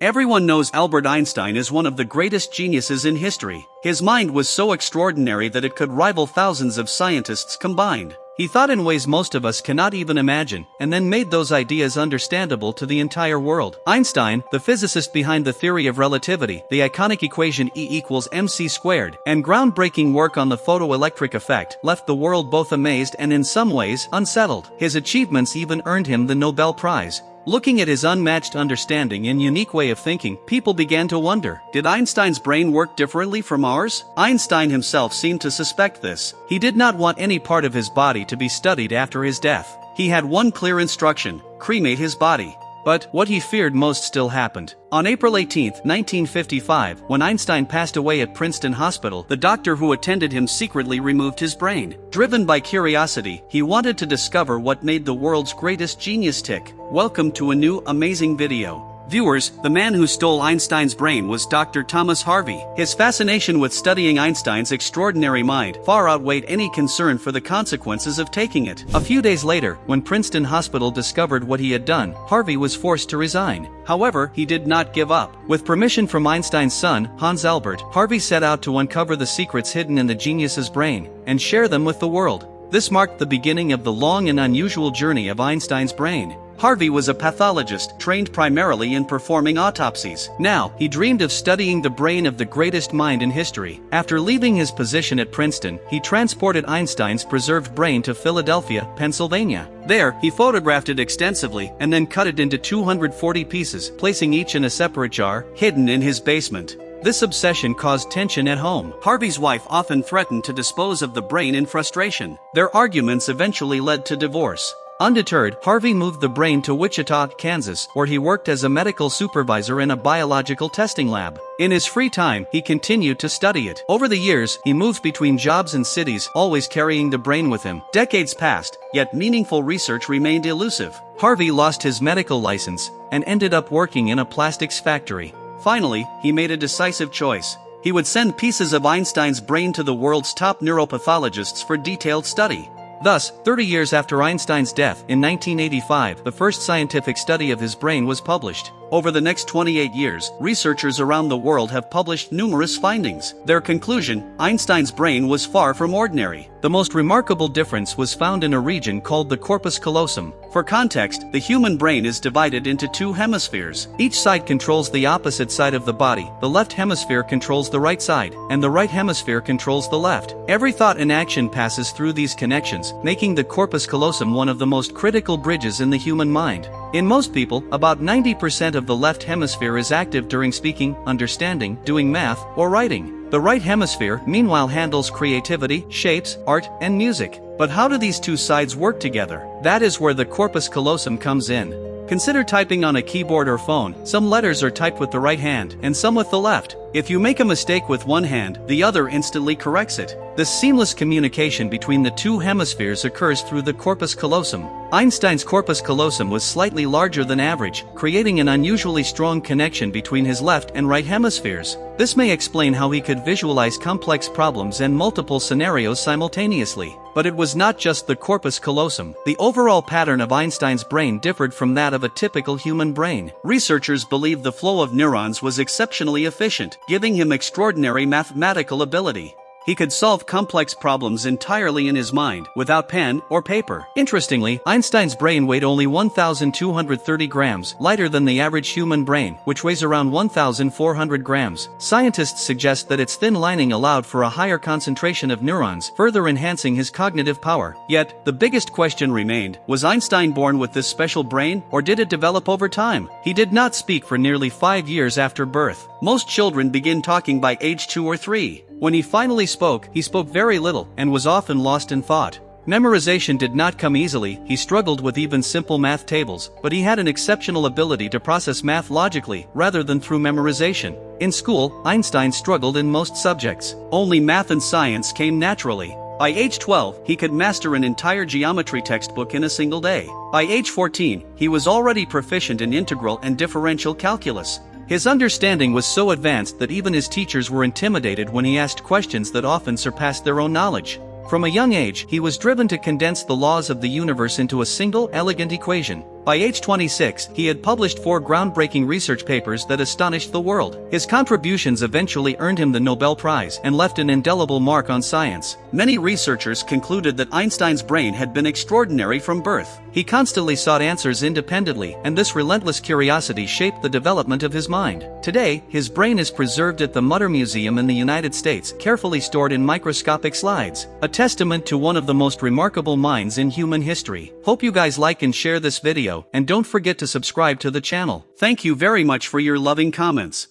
Everyone knows Albert Einstein is one of the greatest geniuses in history. His mind was so extraordinary that it could rival thousands of scientists combined. He thought in ways most of us cannot even imagine, and then made those ideas understandable to the entire world. Einstein, the physicist behind the theory of relativity, the iconic equation E=mc², and groundbreaking work on the photoelectric effect, left the world both amazed and in some ways unsettled. His achievements even earned him the Nobel Prize. Looking at his unmatched understanding and unique way of thinking, people began to wonder, did Einstein's brain work differently from ours? Einstein himself seemed to suspect this. He did not want any part of his body to be studied after his death. He had one clear instruction: cremate his body. But what he feared most still happened. On April 18, 1955, when Einstein passed away at Princeton Hospital, the doctor who attended him secretly removed his brain. Driven by curiosity, he wanted to discover what made the world's greatest genius tick. Welcome to a new, amazing video. Viewers, the man who stole Einstein's brain was Dr. Thomas Harvey. His fascination with studying Einstein's extraordinary mind far outweighed any concern for the consequences of taking it. A few days later, when Princeton Hospital discovered what he had done, Harvey was forced to resign. However, he did not give up. With permission from Einstein's son, Hans Albert, Harvey set out to uncover the secrets hidden in the genius's brain and share them with the world. This marked the beginning of the long and unusual journey of Einstein's brain. Harvey was a pathologist trained primarily in performing autopsies. Now, he dreamed of studying the brain of the greatest mind in history. After leaving his position at Princeton, he transported Einstein's preserved brain to Philadelphia, Pennsylvania. There, he photographed it extensively and then cut it into 240 pieces, placing each in a separate jar, hidden in his basement. This obsession caused tension at home. Harvey's wife often threatened to dispose of the brain in frustration. Their arguments eventually led to divorce. Undeterred, Harvey moved the brain to Wichita, Kansas, where he worked as a medical supervisor in a biological testing lab. In his free time, he continued to study it. Over the years, he moved between jobs and cities, always carrying the brain with him. Decades passed, yet meaningful research remained elusive. Harvey lost his medical license and ended up working in a plastics factory. Finally, he made a decisive choice. He would send pieces of Einstein's brain to the world's top neuropathologists for detailed study. Thus, 30 years after Einstein's death, in 1985, the first scientific study of his brain was published. Over the next 28 years, researchers around the world have published numerous findings. Their conclusion: Einstein's brain was far from ordinary. The most remarkable difference was found in a region called the corpus callosum. For context, the human brain is divided into two hemispheres. Each side controls the opposite side of the body. The left hemisphere controls the right side, and the right hemisphere controls the left. Every thought and action passes through these connections, making the corpus callosum one of the most critical bridges in the human mind. In most people, about 90% of the left hemisphere is active during speaking, understanding, doing math, or writing. The right hemisphere, meanwhile, handles creativity, shapes, art, and music. But how do these two sides work together? That is where the corpus callosum comes in. Consider typing on a keyboard or phone. Some letters are typed with the right hand, and some with the left. If you make a mistake with one hand, the other instantly corrects it. This seamless communication between the two hemispheres occurs through the corpus callosum. Einstein's corpus callosum was slightly larger than average, creating an unusually strong connection between his left and right hemispheres. This may explain how he could visualize complex problems and multiple scenarios simultaneously. But it was not just the corpus callosum. The overall pattern of Einstein's brain differed from that of a typical human brain. Researchers believe the flow of neurons was exceptionally efficient, giving him extraordinary mathematical ability. He could solve complex problems entirely in his mind, without pen or paper. Interestingly, Einstein's brain weighed only 1,230 grams, lighter than the average human brain, which weighs around 1,400 grams. Scientists suggest that its thin lining allowed for a higher concentration of neurons, further enhancing his cognitive power. Yet, the biggest question remained: was Einstein born with this special brain, or did it develop over time? He did not speak for nearly 5 years after birth. Most children begin talking by age 2 or 3. When he finally spoke, he spoke very little, and was often lost in thought. Memorization did not come easily. He struggled with even simple math tables, but he had an exceptional ability to process math logically, rather than through memorization. In school, Einstein struggled in most subjects. Only math and science came naturally. By age 12, he could master an entire geometry textbook in a single day. By age 14, he was already proficient in integral and differential calculus. His understanding was so advanced that even his teachers were intimidated when he asked questions that often surpassed their own knowledge. From a young age, he was driven to condense the laws of the universe into a single, elegant equation. By age 26, he had published 4 groundbreaking research papers that astonished the world. His contributions eventually earned him the Nobel Prize and left an indelible mark on science. Many researchers concluded that Einstein's brain had been extraordinary from birth. He constantly sought answers independently, and this relentless curiosity shaped the development of his mind. Today, his brain is preserved at the Mutter Museum in the United States, carefully stored in microscopic slides, a testament to one of the most remarkable minds in human history. Hope you guys like and share this video, and don't forget to subscribe to the channel. Thank you very much for your loving comments.